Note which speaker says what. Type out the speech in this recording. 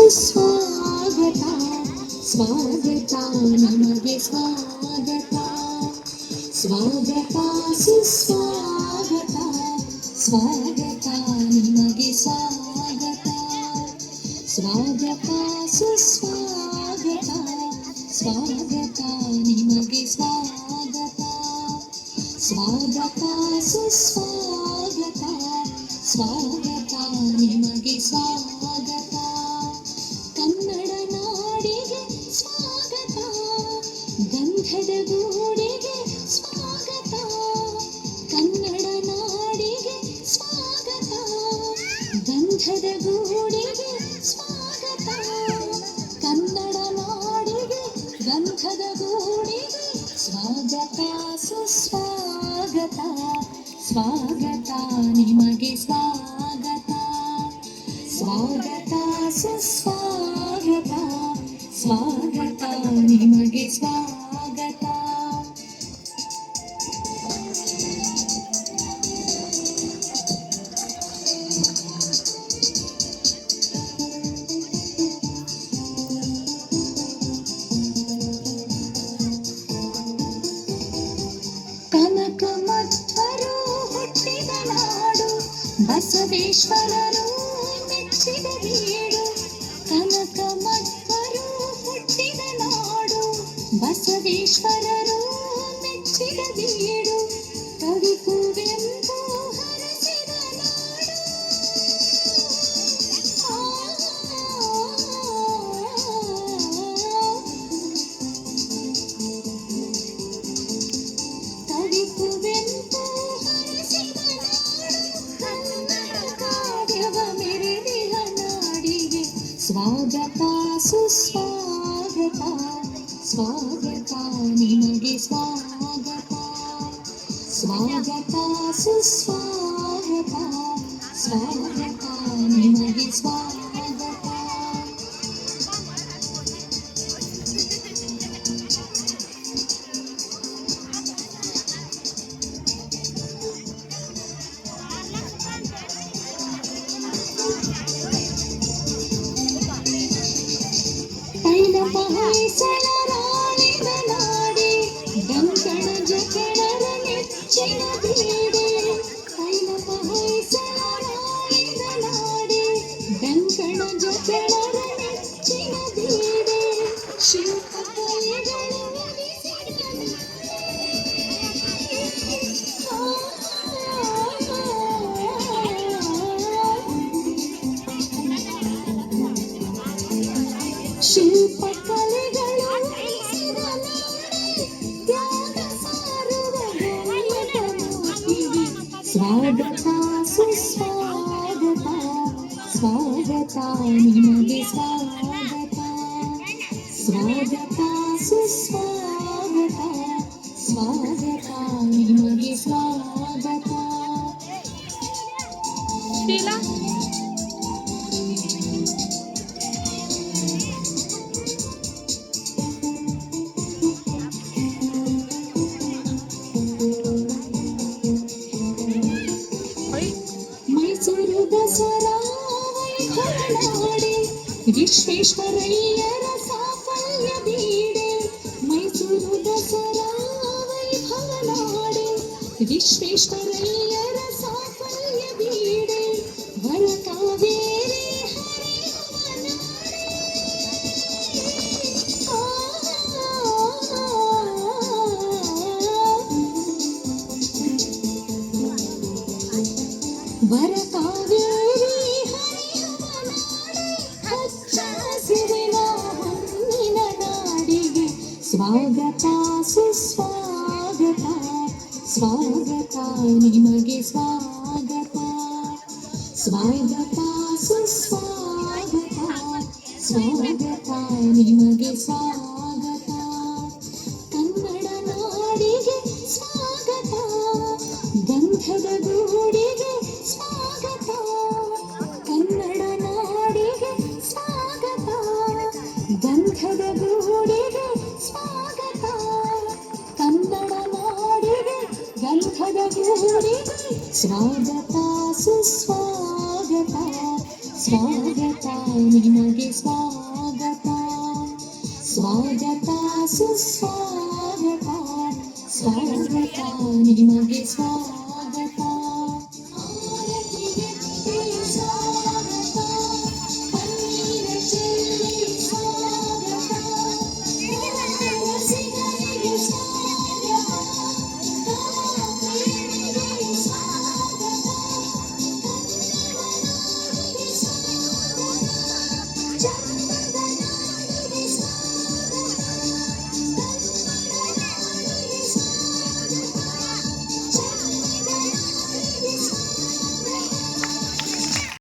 Speaker 1: ಸುಸ್ವಾಗತ ಸ್ವಾಗತ ನಿಮಗೆ ಸ್ವಾಗತ ಸ್ವಾಗತ ಸುಸ್ವಾಗತ ಸ್ವಾಗತ ನಿಮಗೆ ಸ್ವಾಗತ ಸ್ವಾಗತ ಸುಸ್ವಾಗತ ಸ್ವಾಗತ ನಿಮಗೆ ಸ್ವಾಗತ ಸ್ವಾಗತ ಸುಸ್ವಾಗತ ಸ್ವಾಗತ ನಿಮಗೆ ಸ್ವಾಗತ ಕನ್ನಡ ನಾಡಿಗೆ ಸ್ವಾಗತ ಗಂಧದ ಗೂಡಿಗೆ ಸ್ವಾಗತ ಕನ್ನಡ ನಾಡಿಗೆ ಸ್ವಾಗತ ಗಂಧದ ಗೂಡಿಗೆ ಸ್ವಾಗತ ಕನ್ನಡ ನಾಡಿಗೆ ಗಂಧದ ಗೂಡಿಗೆ ಸ್ವಾಗತ ಸುಸ್ವಾಗತ ಸ್ವಾಗತ ನಿಮಗೆ ಸ್ವಾಗತ ಸ್ವಾಗತ ಸುಸ್ವಾಗತ ಸ್ವಾಗತ ನಿಮಗೆ ಸ್ವಾಗತ ಕನಕ ಮಧ್ವರು ಹುಟ್ಟಿದ ನಾಡು ಬಸವೇಶ್ವರರು ಮೆಚ್ಚಿದ ಬೀಡು ಕನಕ ಮಧ್ವರು ಹುಟ್ಟಿದ ನಾಡು ಬಸವೇಶ್ವರರು ಮೆಚ್ಚಿದ ಬೀಡು ಕವಿ ಕುವೆಂಪು ಹರಸಿದ ನಾಡು ಕವಿ ಕುವೆಂಪು ಹರಸಿದ ನಾಡು ಕನ್ನಡ ಕಾವ್ಯವ ಮೆರೆದಿಹ ನಾಡಿಗೆ ಸ್ವಾಗತ ಸುಸ್ವಾಗತ ಸ್ವಾಗತ ನಿಮಗೆ ಸ್ವಾಗತ ಸ್ವಾಗತ ಸುಸ್ವಾಗತ ಸ್ವಾಗತ ನಿಮಗೆ ಸ್ವಾಗತ ಹೊಯ್ಸಳರಾಳಿದ ನಾಡಿ ಡಂಕಣ ಜಕಣರ ನೆಚ್ಚಿನ ಬೀಡೆ ಕೈಲಪ ಹೊಯ್ಸಳರಾಳಿದ ನಾಡಿ ಡಂಕಣ ಜಕಣರ ನೆಚ್ಚಿನ ಬೀಡೆ ಶಿಲ್ಪಕಲೆಗಳು ಉಳಿಸಿದ ಶಿಲ್ಪಕಲೆಗಳು ಉಳಿಸಿದ ನಾಡಿ ತ್ಯಾಗ ಸಾರುವ ಗೌರವಮೂರ್ತಿಗೆ ಸ್ವಾಗತ ಸುಸ್ವಾಗತ ಸ್ವಾಗತ ನಿಮಗೆ ಸ್ವಾಗತ ಸ್ವಾಗತ ಸುಸ್ವಾಗತ ಸ್ವಾಗತ ನಿಮಗೆ ಸ್ವಾಗತ ಶೀಲಾ ಮೈಸೂರು ದಸರಾ ವೈಭವ ನಾಡಿ ವಿಶ್ವೇಶ್ವರಯ್ಯರ ಸಾಫಲ್ಯ ಬೀಡೆ ಮೈಸೂರು ದಸರಾ ವೈಭವ ನಾಡಿ ವಿಶ್ವೇಶ್ವರಯ್ಯರ ಸಾಫಲ್ಯ ಬೀಡೆ ವರ ಕಾವೇರಿ ಹರಿಯುವ ನಾಡೆ ವರ ಕಾವೇರಿ ಹರಿಯುವ ನಾಡೆ ಹಚ್ಚ ಹಸಿರಿನ ಹೊನ್ನಿನ ನಾಡಿಗೆ ಸ್ವಾಗತ ಸುಸ್ವಾಗತ ಸ್ವಾಗತ ನಿಮಗೆ ಸ್ವಾಗತ ಸ್ವಾಗತ ಸುಸ್ವಾಗತ ಸ್ವಾಗತ ನಿಮಗೆ ಸ್ವಾಗತ ಕನ್ನಡ ನಾಡಿಗೆ ಸ್ವಾಗತ ಗಂಧದ ಗೂಡಿಗೆ ಸ್ವಾಗತ ಕನ್ನಡ ನಾಡಿಗೆ ಸ್ವಾಗತ ಗಂಧದ ಗೂಡಿಗೆ ಸ್ವಾಗತ ಕನ್ನಡ ನಾಡಿಗೆ ಗಂಧದ ಗೂಡಿಗೆ ಸ್ವಾಗತ ಸುಸ್ವಾಗತ ಸ್ವಾಗತ ನಿಮಗೆ ನಿಮಗೆ ಸ್ವಾಗತ ಸ್ವಾಗತ ಸುಸ್ವಾಗತ ಸ್ವಾಗತ ನಿಮಗೆ ಸ್ವಾಗತ